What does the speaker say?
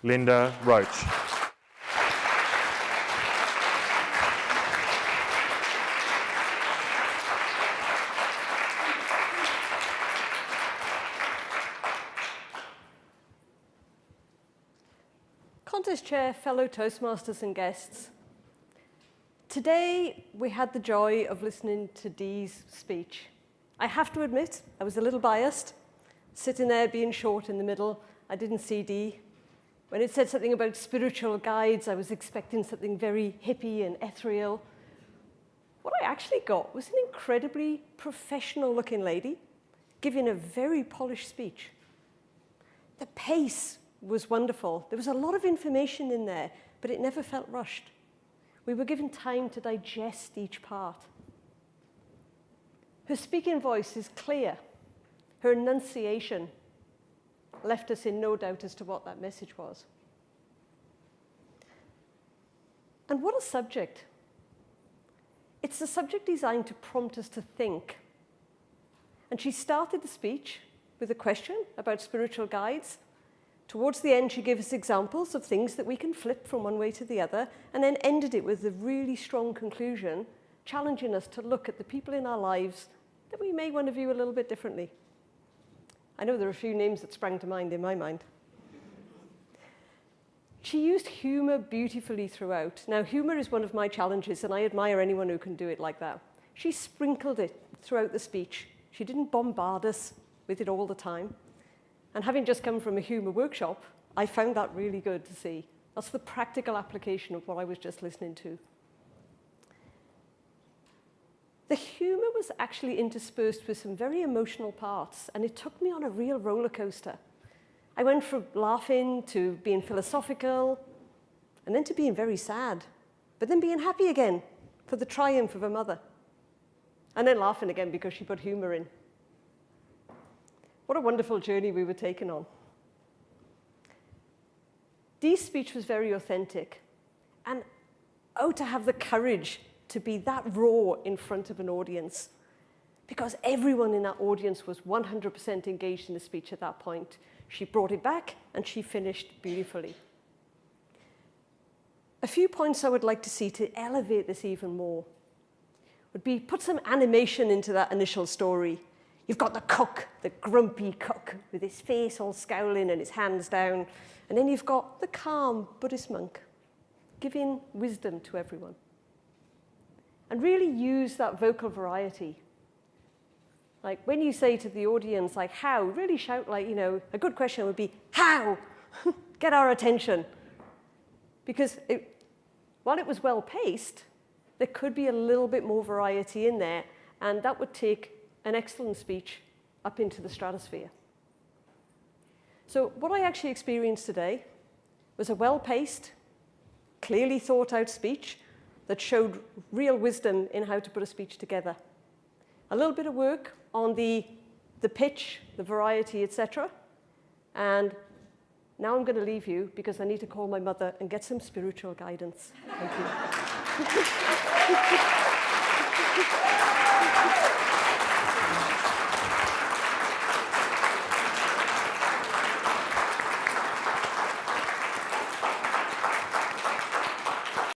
Linda Roach. Contest Chair, fellow Toastmasters and guests, today we had the joy of listening to Dee's speech. I have to admit, I was a little biased. Sitting there being short in the middle, I didn't see Dee. When it said something about spiritual guides, I was expecting something very hippie and ethereal. What I actually got was an incredibly professional-looking lady giving a very polished speech. The pace was wonderful. There was a lot of information in there, but it never felt rushed. We were given time to digest each part. Her speaking voice is clear. Her enunciation left us in no doubt as to what that message was. And what a subject. It's a subject designed to prompt us to think. And she started the speech with a question about spiritual guides. Towards the end, she gave us examples of things that we can flip from one way to the other, and then ended it with a really strong conclusion, challenging us to look at the people in our lives that we may want to view a little bit differently. I know there are a few names that sprang to mind in my mind. She used humor beautifully throughout. Now, humor is one of my challenges, and I admire anyone who can do it like that. She sprinkled it throughout the speech. She didn't bombard us with it all the time. And having just come from a humor workshop, I found that really good to see. That's the practical application of what I was just listening to. The humor was actually interspersed with some very emotional parts, and it took me on a real roller coaster. I went from laughing to being philosophical, and then to being very sad, but then being happy again for the triumph of a mother, and then laughing again because she put humor in. What a wonderful journey we were taken on. Dee's speech was very authentic, and oh, to have the courage to be that raw in front of an audience, because everyone in that audience was 100% engaged in the speech at that point. She brought it back, and she finished beautifully. A few points I would like to see to elevate this even more would be put some animation into that initial story. You've got the cook, the grumpy cook, with his face all scowling and his hands down. And then you've got the calm Buddhist monk giving wisdom to everyone. And really use that vocal variety. Like when you say to the audience, like, how, really shout like, a good question would be, how? Get our attention. Because while it was well-paced, there could be a little bit more variety in there, and that would take an excellent speech up into the stratosphere. So what I actually experienced today was a well-paced, clearly thought-out speech that showed real wisdom in how to put a speech together. A little bit of work on the pitch, the variety, etc. And now I'm going to leave you because I need to call my mother and get some spiritual guidance. Thank you.